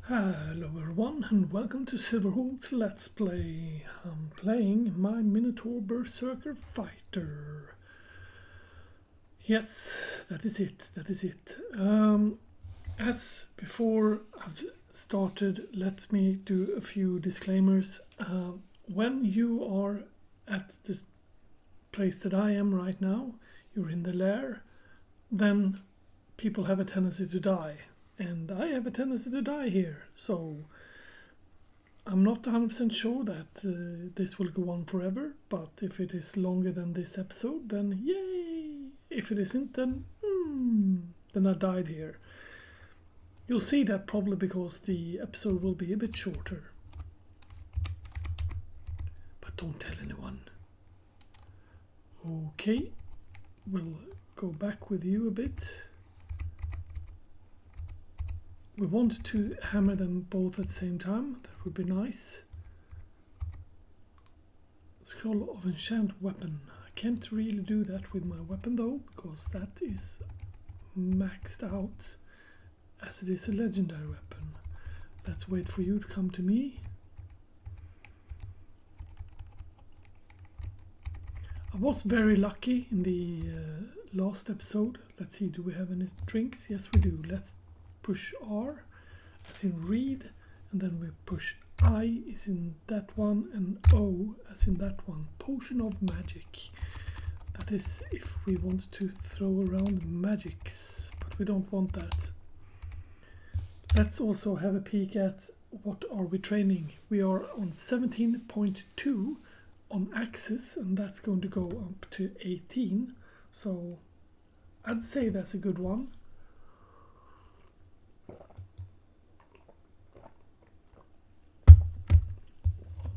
Hello everyone and welcome to Silverhawk's Let's Play. I'm playing my Minotaure Berserker fighter. Yes, that is it. As before I've started, let me do a few disclaimers. When you are at the place that I am right now, you're in the lair, then people have a tendency to die. And I have a tendency to die here, so I'm not 100% sure that this will go on forever, but if it is longer than this episode, then yay! If it isn't, then I died here. You'll see that probably because the episode will be a bit shorter. But don't tell anyone. Okay, we'll go back with you a bit. We want to hammer them both at the same time. That would be nice. Scroll of enchant weapon. I can't really do that with my weapon though, because that is maxed out as it is a legendary weapon. Let's wait for you to come to me. I was very lucky in the last episode. Let's see, do we have any drinks? Yes, we do. Let's push R as in read, and then we push I is in that one and O as in that one. Potion of magic. That is if we want to throw around magics, but we don't want that. Let's also have a peek at what are we training. We are on 17.2 on axis, and that's going to go up to 18, so I'd say that's a good one.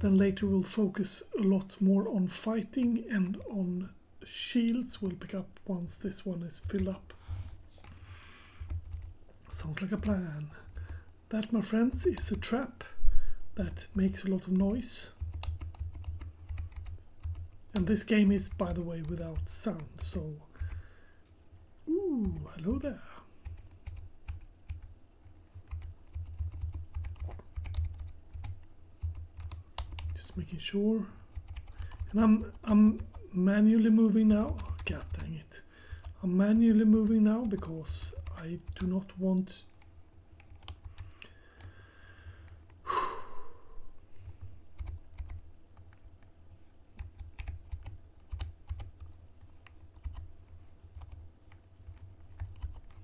Then later we'll focus a lot more on fighting, and on shields we'll pick up once this one is filled up. Sounds like a plan. That, my friends, is a trap that makes a lot of noise. And this game is, by the way, without sound, so... Ooh, hello there. Making sure, and I'm manually moving now. Oh, God dang it! I'm manually moving now because I do not want.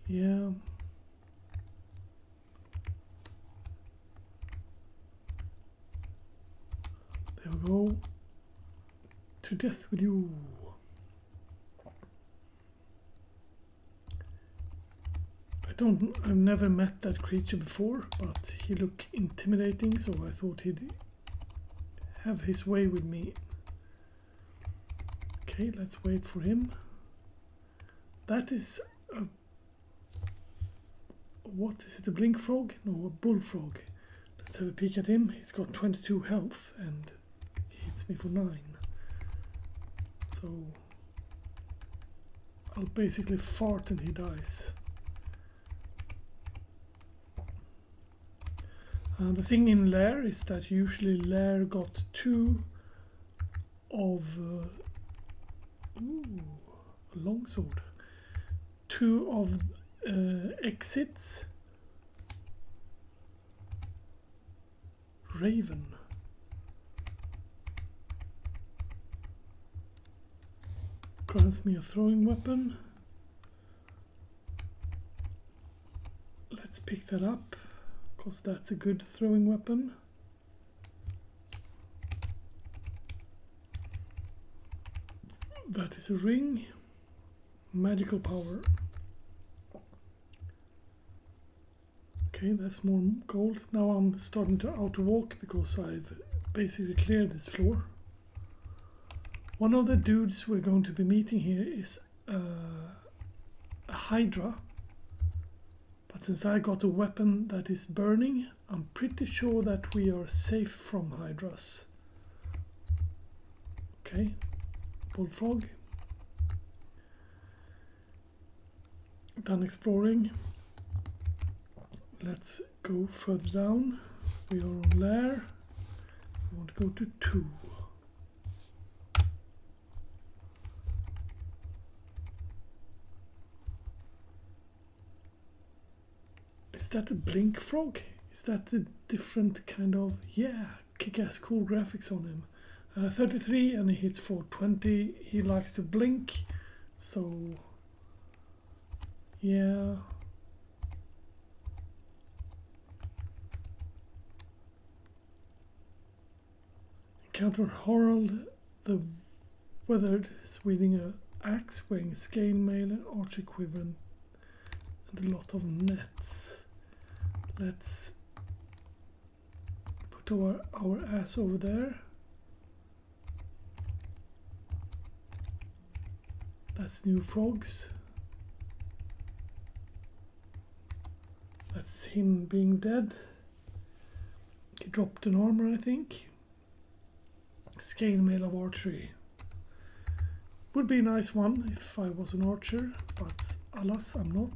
Yeah. There we go. To death with you. I've never met that creature before, but he looked intimidating, so I thought he'd have his way with me. Okay, let's wait for him. That is a... What is it, a blink frog? No, a bullfrog. Let's have a peek at him. He's got 22 health and he hits me for 9. So I'll basically fart and he dies. The thing in lair is that usually lair got 2 of a longsword. 2 of exits. Raven. Grants me a throwing weapon. Let's pick that up, because that's a good throwing weapon. That is a ring. Magical power. Okay, that's more gold. Now I'm starting to out-walk because I've basically cleared this floor. One of the dudes we're going to be meeting here is a Hydra. But since I got a weapon that is burning, I'm pretty sure that we are safe from Hydras. Okay, bullfrog. Done exploring. Let's go further down. We are on lair. We want to go to 2. Is that a blink frog? Is that a different kind of... Yeah, kick-ass cool graphics on him. 33 and he hits 420. He likes to blink, so yeah. Encounter Harald the Weathered is wielding an axe, wearing a scale mail, an archer quiver, and a lot of nets. Let's put our ass over there. That's new frogs. That's him being dead. He dropped an armor, I think. Scale mail of archery. Would be a nice one if I was an archer, but alas, I'm not.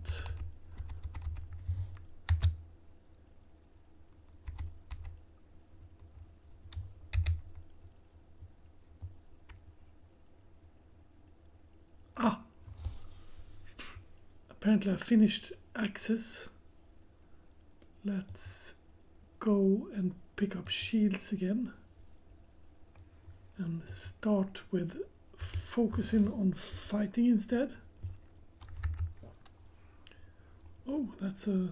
Apparently I finished axes. Let's go and pick up shields again and start with focusing on fighting instead. Oh, that's a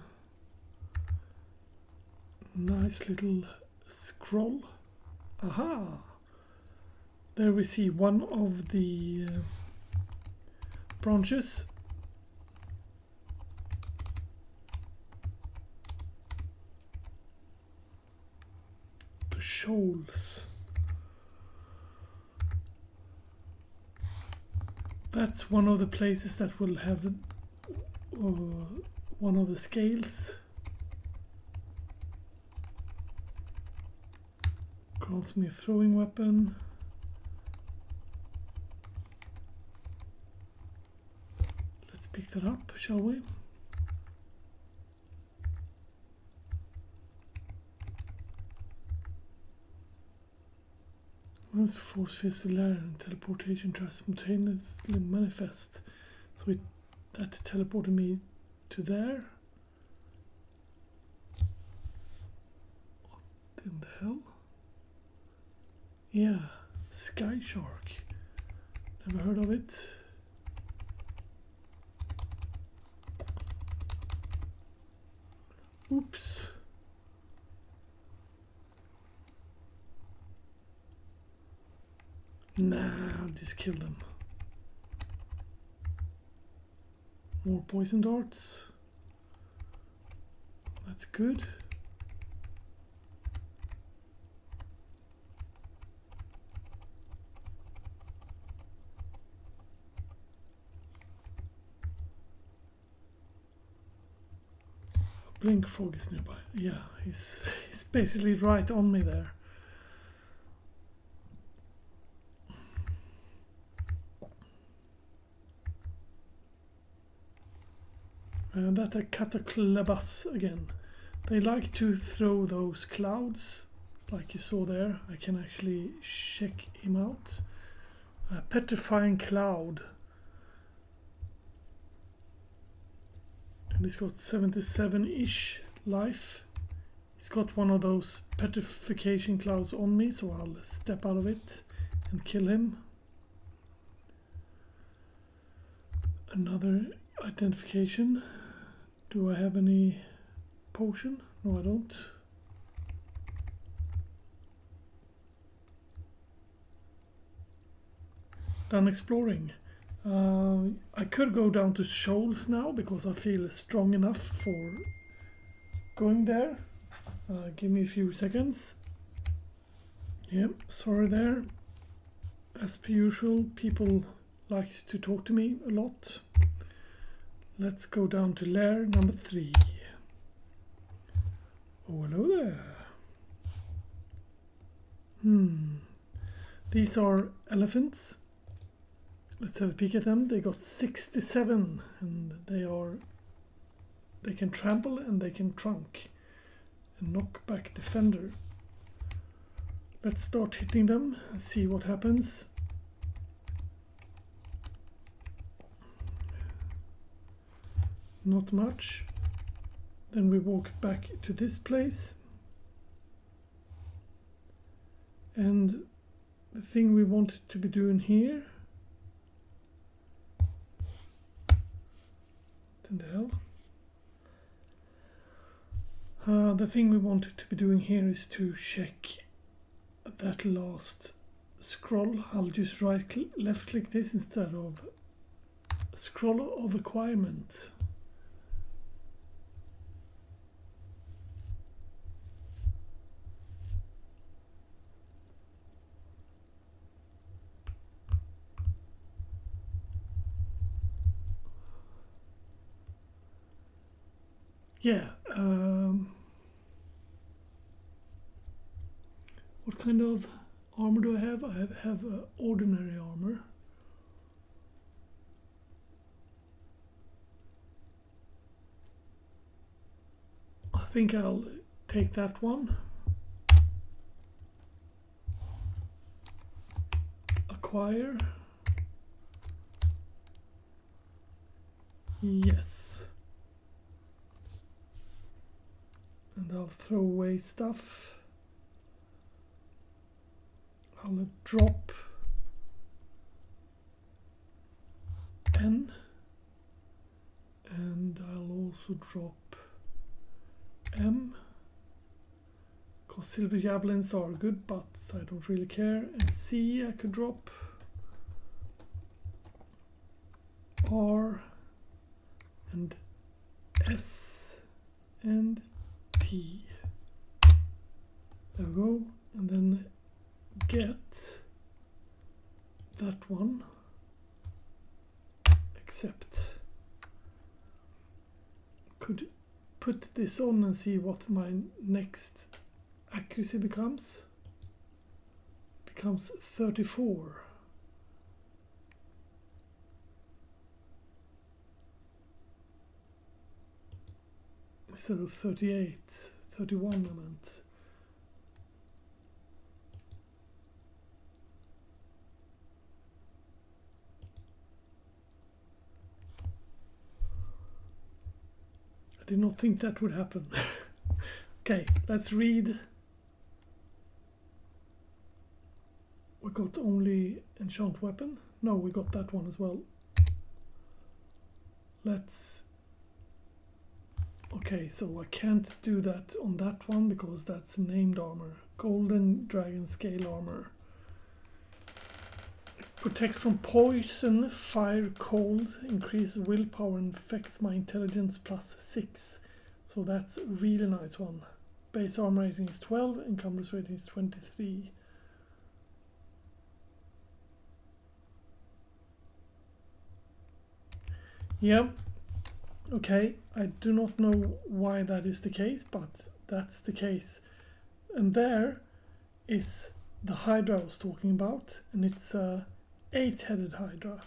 nice little scroll. Aha! There we see one of the branches. Shoals. That's one of the places that will have one of the scales. Grants me a throwing weapon. Let's pick that up, shall we? Once force fizzle and teleportation tries simultaneously manifest. So that teleported me to there. What in the hell? Yeah, Sky Shark. Never heard of it. Oops. Nah, I'll just kill them. More poison darts. That's good. Blink frog is nearby. Yeah, he's basically right on me there. And that a cataclebus again. They like to throw those clouds, like you saw there. I can actually check him out. A petrifying cloud. And he's got 77-ish life. He's got one of those petrification clouds on me, so I'll step out of it and kill him. Another identification. Do I have any potion? No, I don't. Done exploring. I could go down to shoals now because I feel strong enough for going there. Give me a few seconds. Yep, sorry there. As per usual, people likes to talk to me a lot. Let's go down to lair number 3. Oh, hello there. These are elephants. Let's have a peek at them. They got 67 and they can trample and they can trunk. and knockback defender. Let's start hitting them and see what happens. Not much. Then we walk back to this place. And the thing we want to be doing here. What the hell? The thing we want to be doing here is to check that last scroll. I'll just left click this instead of scroll of acquirement. Yeah, what kind of armor do I have? I have ordinary armor. I think I'll take that one. Acquire. Yes. And I'll throw away stuff. I'll drop N, and I'll also drop M, because silver javelins are good, but I don't really care. And C I could drop, R, and S, and T. There we go. And then get that one, accept. Could put this on and see what my next accuracy becomes. Becomes 34. Instead of 38, 31 I meant. I did not think that would happen. Okay, let's read. We got only enchant weapon. No, we got that one as well. Let's... Okay, so I can't do that on that one because that's named armor. Golden dragon scale armor. Protects from poison, fire, cold, increases willpower and affects my intelligence +6. So that's a really nice one. Base armor rating is 12, encumbrance rating is 23. Yeah, okay, I do not know why that is the case, but that's the case. And there is the Hydra I was talking about, and it's a 8-headed Hydra.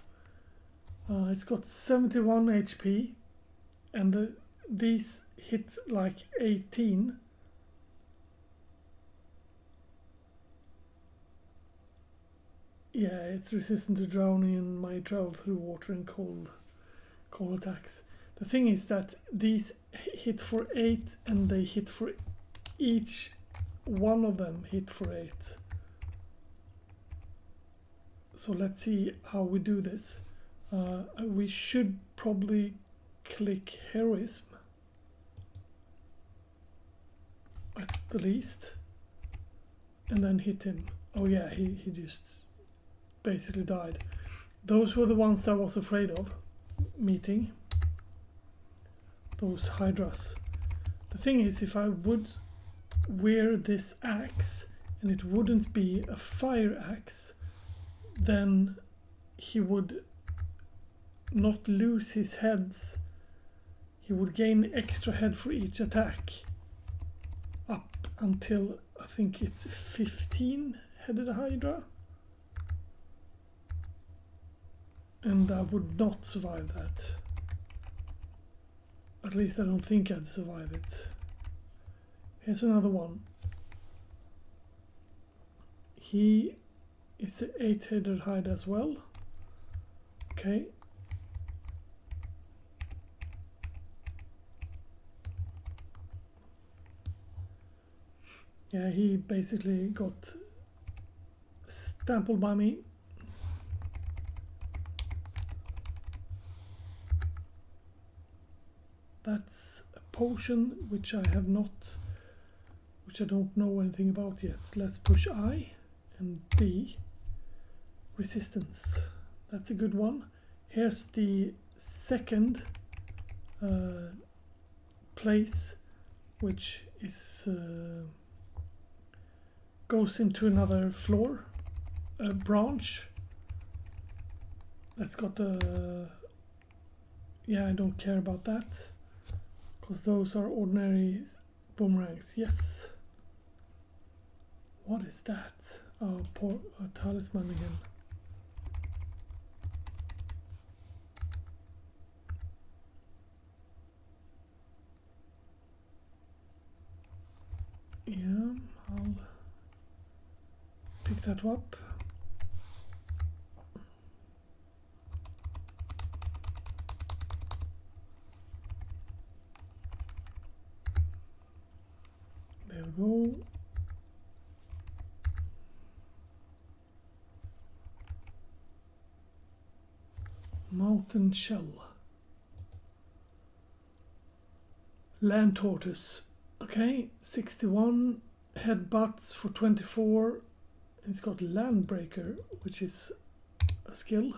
It's got 71 HP, and these hit like 18. Yeah, it's resistant to drowning and may travel through water and cold attacks. The thing is that these hit for 8, and they hit for each one of them hit for 8. So let's see how we do this. We should probably click heroism at the least, and then hit him. Oh yeah, he just basically died. Those were the ones I was afraid of meeting. Those Hydras. The thing is, if I would wear this axe and it wouldn't be a fire axe, then he would not lose his heads. He would gain extra head for each attack up until I think it's 15-headed Hydra, and I would not survive that. At least I don't think I'd survive it. Here's another one. He is an 8-headed hide as well. Okay. Yeah, he basically got stampled by me. That's a potion which I have not, which I don't know anything about yet. Let's push I and B. Resistance. That's a good one. Here's the second place, which is goes into another floor, a branch. That's got a, yeah, I don't care about that because those are ordinary boomerangs. Yes. What is that? Oh, poor talisman again. Yeah, I'll pick that up. There we go. Mountain shell. Land tortoise. Okay, 61 headbutts for 24. It's got Landbreaker, which is a skill.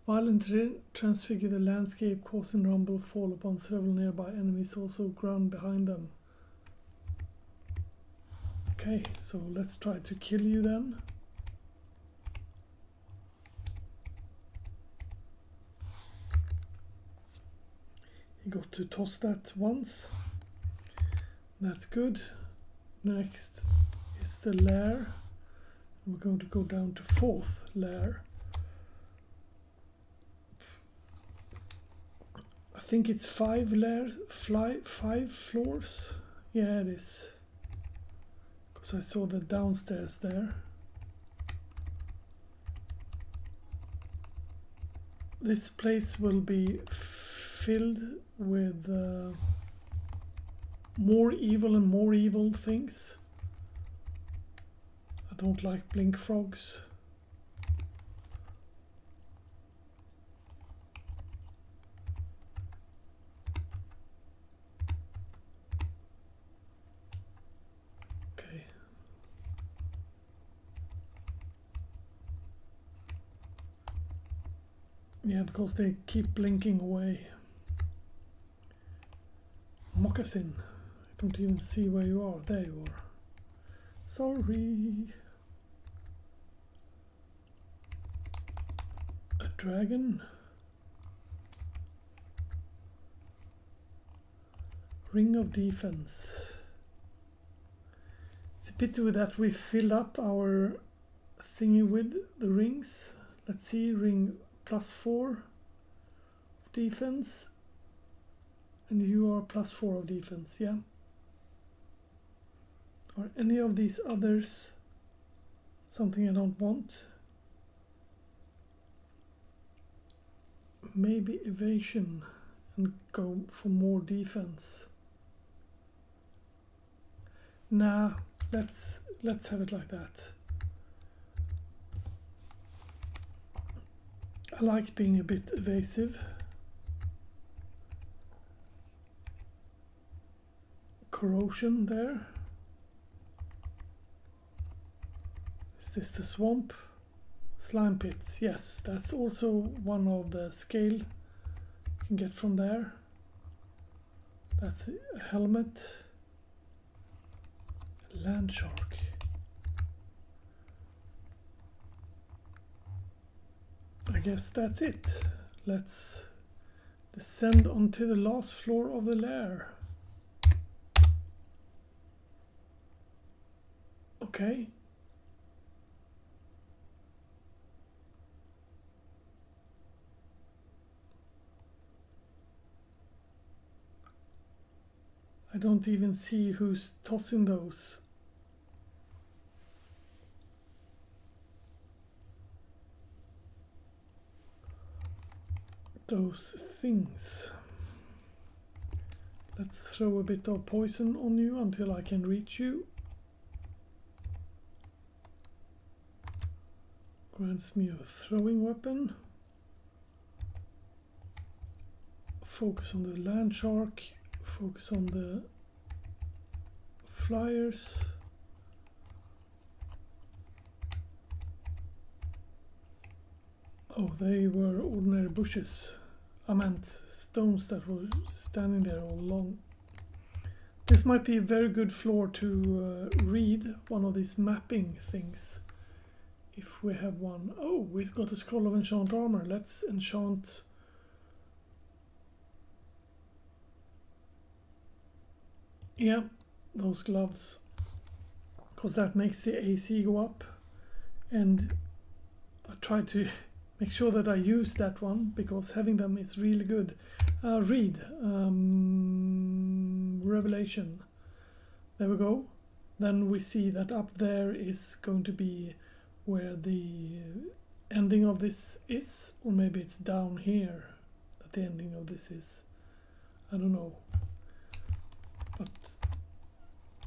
Violently transfigure the landscape, causing rumble, fall upon several nearby enemies, also ground behind them. Okay, so let's try to kill you then. You got to toss that once. That's good. Next is the lair. We're going to go down to 4th lair. I think it's 5 lairs, 5 floors. Yeah, it is. Because I saw the downstairs there. This place will be filled with more evil things. I don't like blink frogs. Okay. Yeah, because they keep blinking away. Moccasin. I don't even see where you are. There you are. Sorry. A dragon. Ring of defense. It's a pity that we filled up our thingy with the rings. Let's see, ring +4 of defense. And you are +4 of defense, yeah. Are any of these others something I don't want? Maybe evasion and go for more defense. Nah, let's have it like that. I like being a bit evasive. Corrosion there. Is this the swamp? Slime pits, yes, that's also one of the scale you can get from there. That's a helmet. Land shark. I guess that's it. Let's descend onto the last floor of the lair. Okay. I don't even see who's tossing those. Those things. Let's throw a bit of poison on you until I can reach you. Grants me a throwing weapon. Focus on the land shark. Focus on the flyers. Oh, they were ordinary bushes. I meant stones that were standing there all along. This might be a very good floor to read one of these mapping things. If we have one. Oh, we've got a scroll of enchant armor. Let's enchant. Yeah, those gloves. Because that makes the AC go up. And I try to make sure that I use that one, because having them is really good. Read. Revelation. There we go. Then we see that up there is going to be where the ending of this is. Or maybe it's down here that the ending of this is. I don't know. But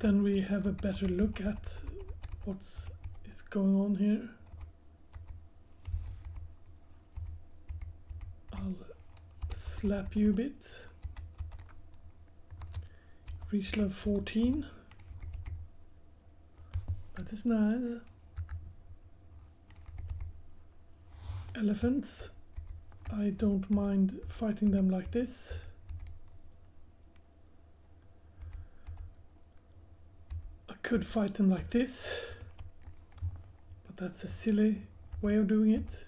then we have a better look at what is going on here. I'll slap you a bit. Reach level 14. That is nice. Elephants. I don't mind fighting them like this. I could fight them like this, but that's a silly way of doing it.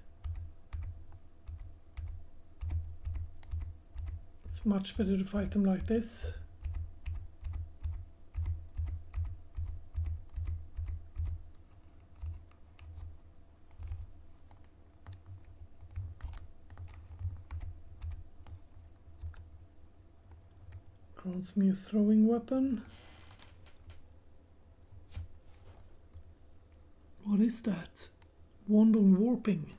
It's much better to fight them like this. Grants me a throwing weapon. What is that? Wand on warping.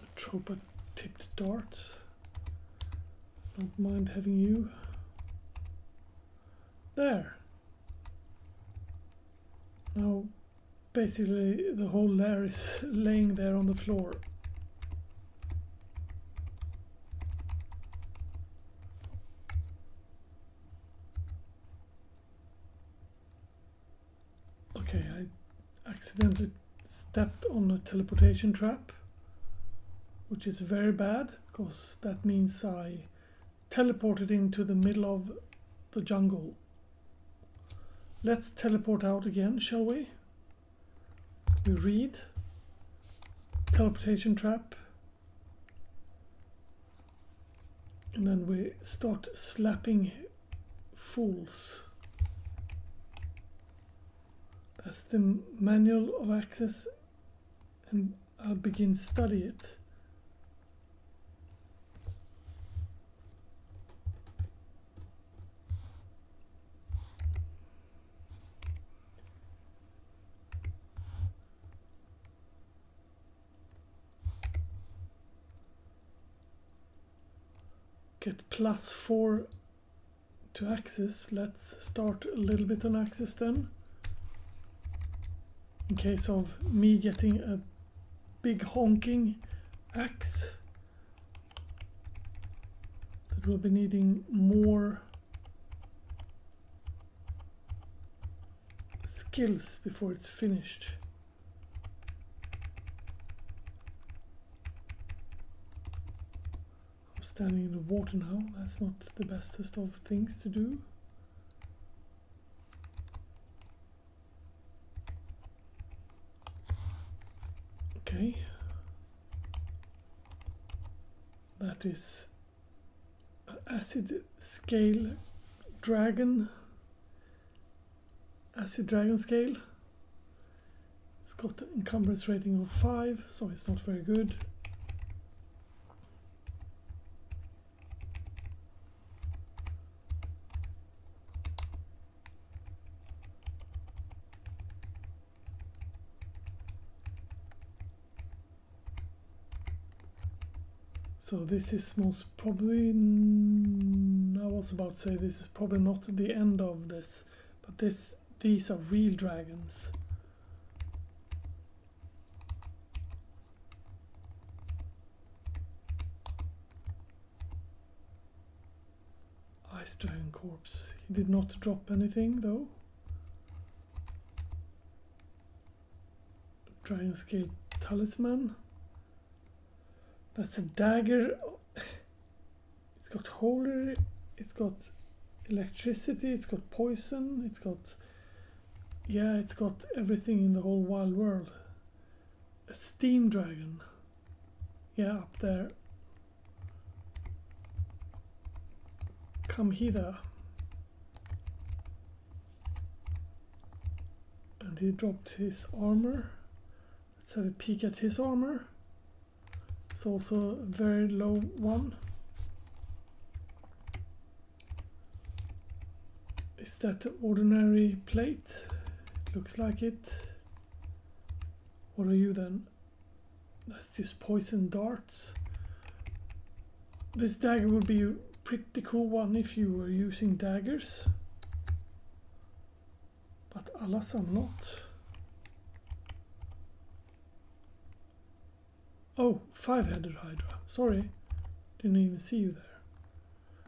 A tropa tipped dart. Don't mind having you. There. Now basically the whole lair is laying there on the floor. Okay, I accidentally stepped on a teleportation trap, which is very bad, because that means I teleported into the middle of the jungle. Let's teleport out again, shall we? We read. Teleportation trap. And then we start slapping fools. That's the manual of access, and I'll begin study it. Get +4 to access. Let's start a little bit on access then. In case of me getting a big honking axe, that will be needing more skills before it's finished. I'm standing in the water now. That's not the bestest of things to do. Okay, that is acid scale dragon, acid dragon scale. It's got an encumbrance rating of 5, so it's not very good. So this is most probably, I was about to say this is probably not the end of this, but these are real dragons. Ice Dragon Corpse. He did not drop anything though. Dragon Scale Talisman. That's a dagger. It's got holy, it's got electricity, it's got poison, it's got, yeah, it's got everything in the whole wild world. A steam dragon. Yeah, up there. Come hither. And he dropped his armor. Let's have a peek at his armor. It's also a very low one. Is that the ordinary plate? It looks like it. What are you then? That's just poison darts. This dagger would be a pretty cool one if you were using daggers. But alas, I'm not. Oh, 5-headed Hydra. Sorry, didn't even see you there.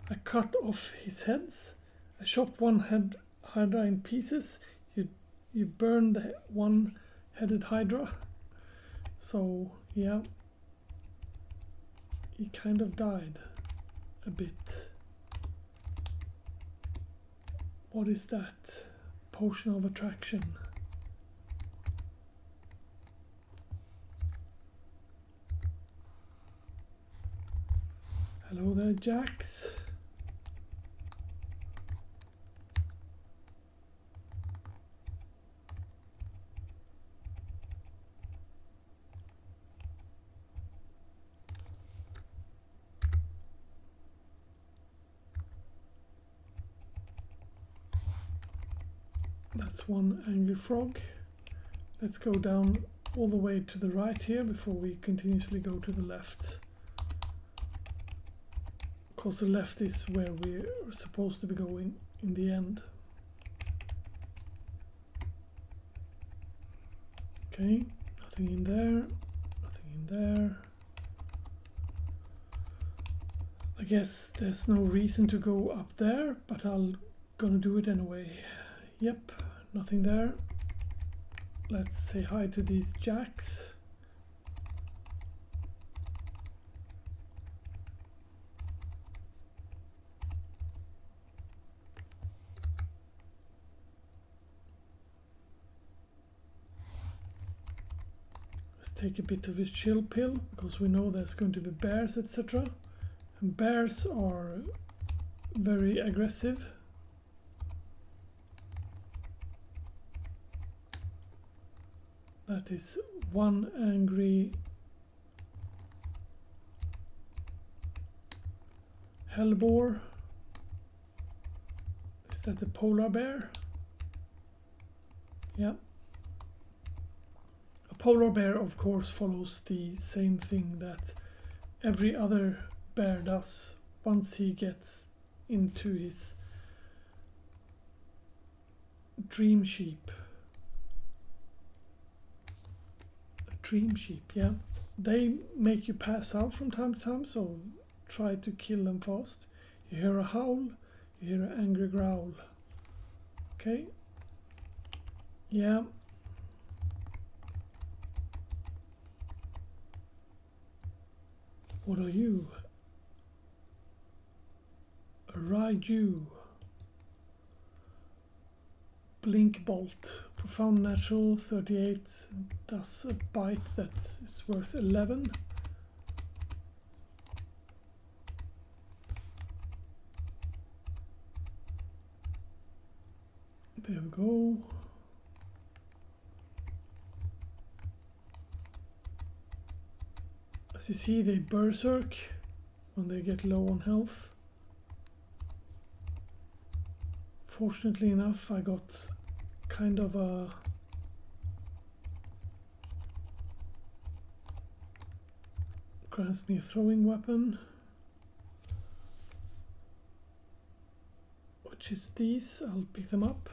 I cut off his heads. I chopped one head Hydra in pieces. You burned the one-headed Hydra. So yeah, he kind of died a bit. What is that? Potion of attraction. Hello there, Jax. That's one angry frog. Let's go down all the way to the right here before we continuously go to the left. Because the left is where we're supposed to be going in the end. Okay, nothing in there, nothing in there. I guess there's no reason to go up there, but I'll gonna do it anyway. Yep, nothing there. Let's say hi to these jacks. Let's take a bit of a chill pill, because we know there's going to be bears, etc. And bears are very aggressive. That is one angry hellboar. Is that the polar bear? Yeah. A polar bear, of course, follows the same thing that every other bear does once he gets into his dream sheep. Dream sheep, yeah. They make you pass out from time to time, so try to kill them fast. You hear a howl, you hear an angry growl. Okay. Yeah. What are you? A Raiju. Blink Bolt. Profound Natural 38 does a bite that is worth 11. There we go. As you see, they berserk when they get low on health. Fortunately enough, I got kind of a grants me a throwing weapon, which is these. I'll pick them up.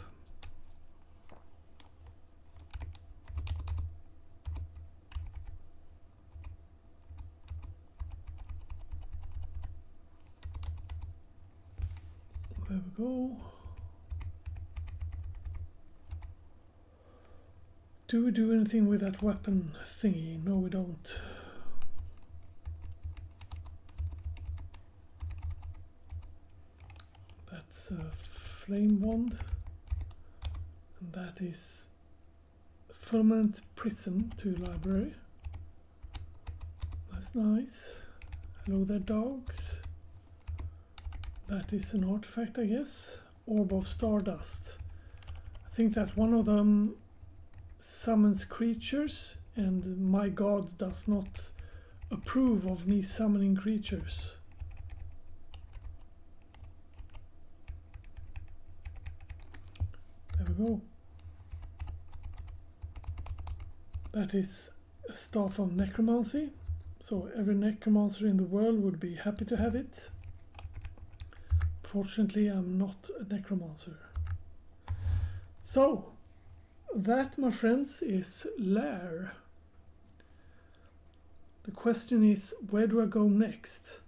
There we go. Do we do anything with that weapon thingy? No, we don't. That's a flame wand. And that is filament prism to library. That's nice. Hello there, dogs. That is an artifact, I guess. Orb of Stardust. I think that one of them summons creatures, and my god does not approve of me summoning creatures. There we go. That is a staff of necromancy, so every necromancer in the world would be happy to have it. Fortunately, I'm not a necromancer. So, that, my friends, is Lair. The question is, where do I go next?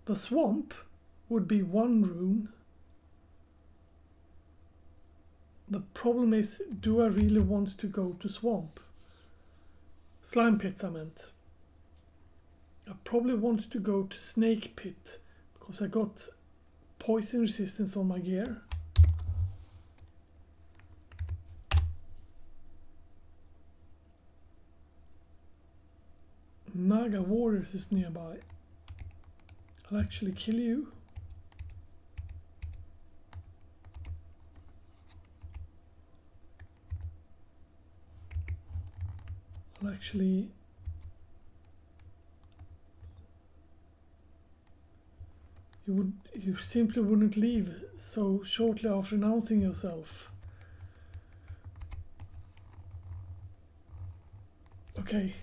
The swamp would be one rune. The problem is, do I really want to go to swamp? Slime pits, I meant. I probably want to go to snake pit, because I got poison resistance on my gear. Naga Warriors is nearby. I'll actually kill you. I'll actually... You simply wouldn't leave so shortly after announcing yourself. Okay.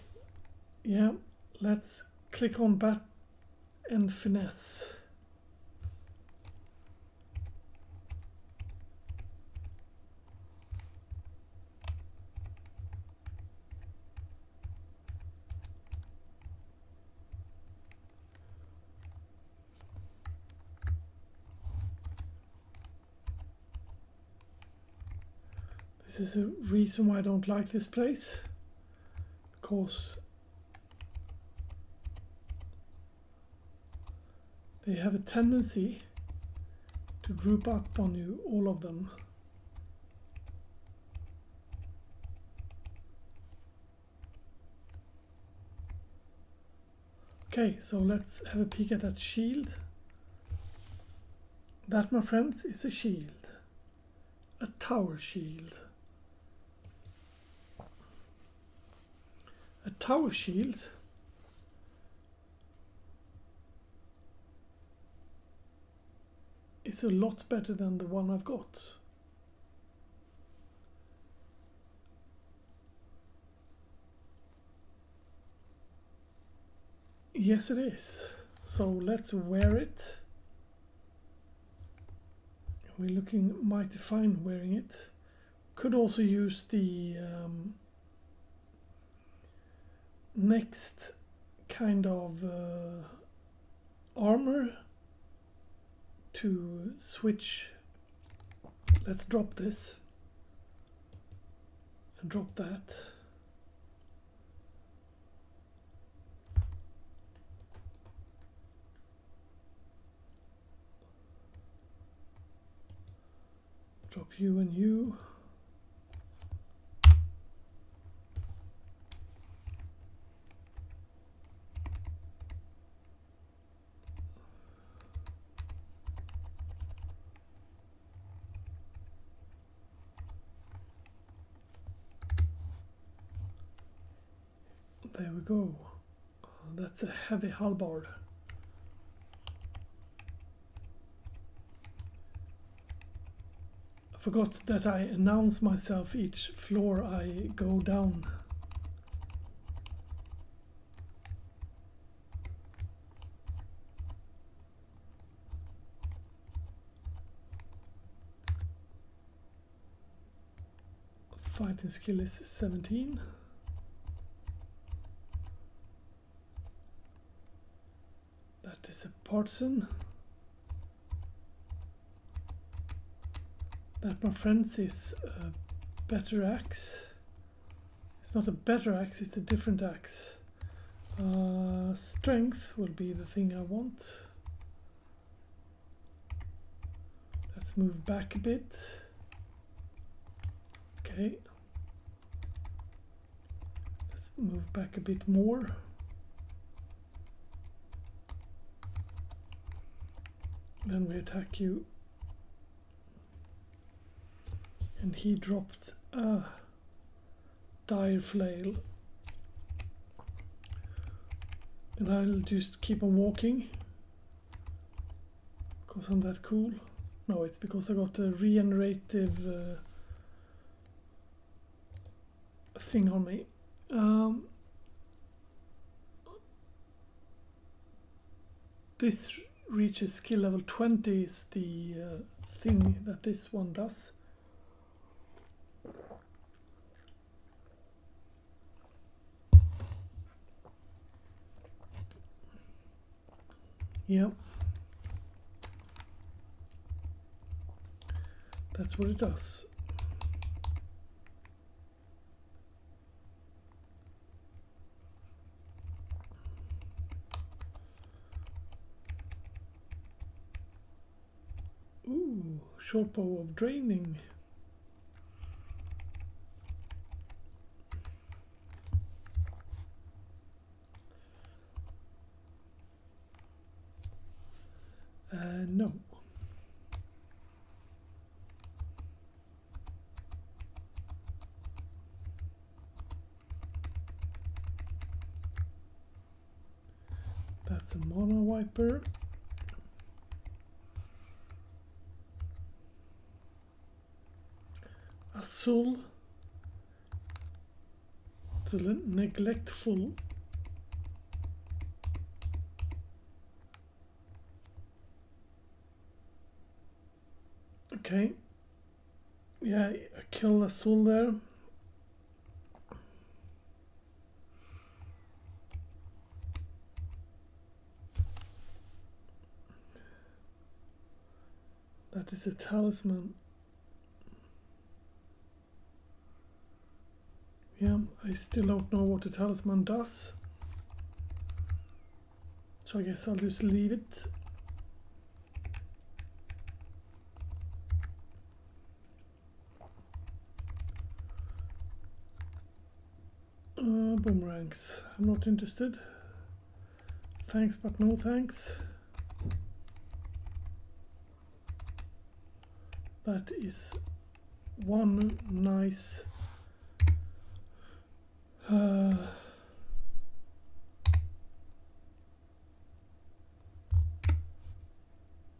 Yeah, let's click on bat and finesse. This is a reason why I don't like this place, because they have a tendency to group up on you, all of them. Okay, so let's have a peek at that shield. That, my friends, is a shield. A tower shield. A tower shield is a lot better than the one I've got. Yes, it is. So let's wear it. We're looking mighty fine wearing it. Could also use the next kind of armor to switch. Let's drop this and drop that. Drop you and you. There we go. That's a heavy halberd. I forgot that I announce myself each floor I go down. fighting skill is 17. That is a partisan. That, my friends, is a better axe. It's not a better axe, it's a different axe. Strength will be the thing I want. Let's move back a bit. Okay. Let's move back a bit more. Then we attack you. And he dropped a dire flail. And I'll just keep on walking. Because I'm that cool. No, it's because I got a regenerative thing on me. This reaches skill level 20 is the thing that this one does. Yeah. That's what it does. Ooh, short bow of draining. No. That's a mono wiper. Azul. The neglectful. Okay. Yeah, I killed Azul there. That is a talisman. Yeah, I still don't know what the talisman does. So I guess I'll just leave it. Boomerangs. I'm not interested. Thanks, but no thanks. That is one nice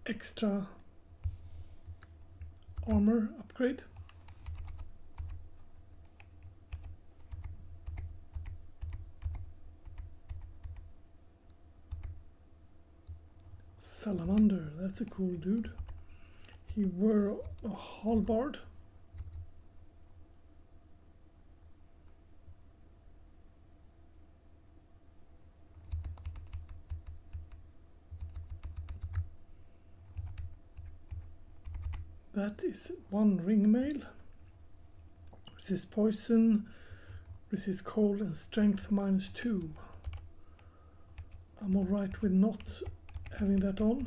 extra armor upgrade. Salamander, that's a cool dude. He wore a halberd. That is one ringmail. Resist poison, resist cold, and strength -2. I'm alright with not having that on.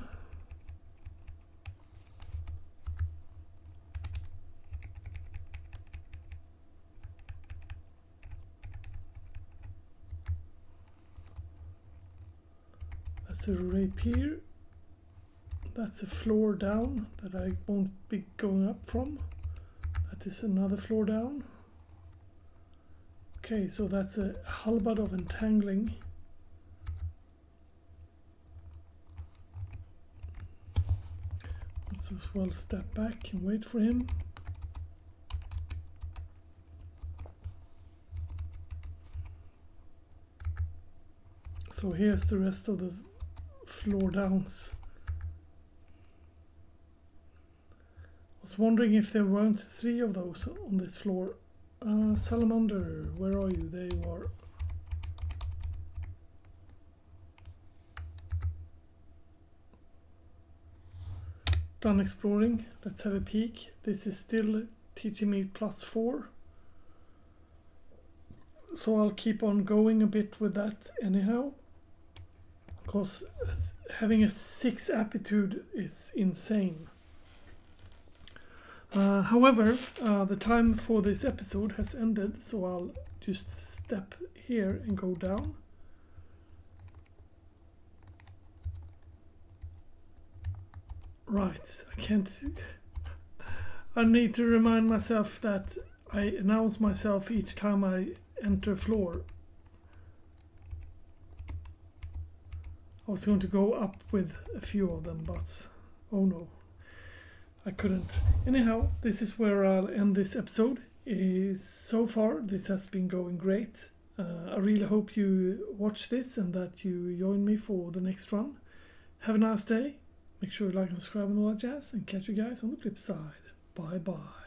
That's a rapier. That's a floor down that I won't be going up from. That is another floor down. Okay, so that's a halberd of entangling. Let's as well step back and wait for him. So here's the rest of the floor downs. I was wondering if there weren't 3 of those on this floor. Salamander, where are you? There you are. Done exploring. Let's have a peek. This is still teaching me +4. So I'll keep on going a bit with that anyhow. Because having a 6 aptitude is insane. However, the time for this episode has ended, so I'll just step here and go down. Right, I need to remind myself that I announce myself each time I enter floor. I was going to go up with a few of them, but oh no, I couldn't. Anyhow, this is where I'll end this episode. So far, this has been going great. I really hope you watch this and that you join me for the next run. Have a nice day. Make sure you like and subscribe and all that jazz, and catch you guys on the flip side. Bye bye.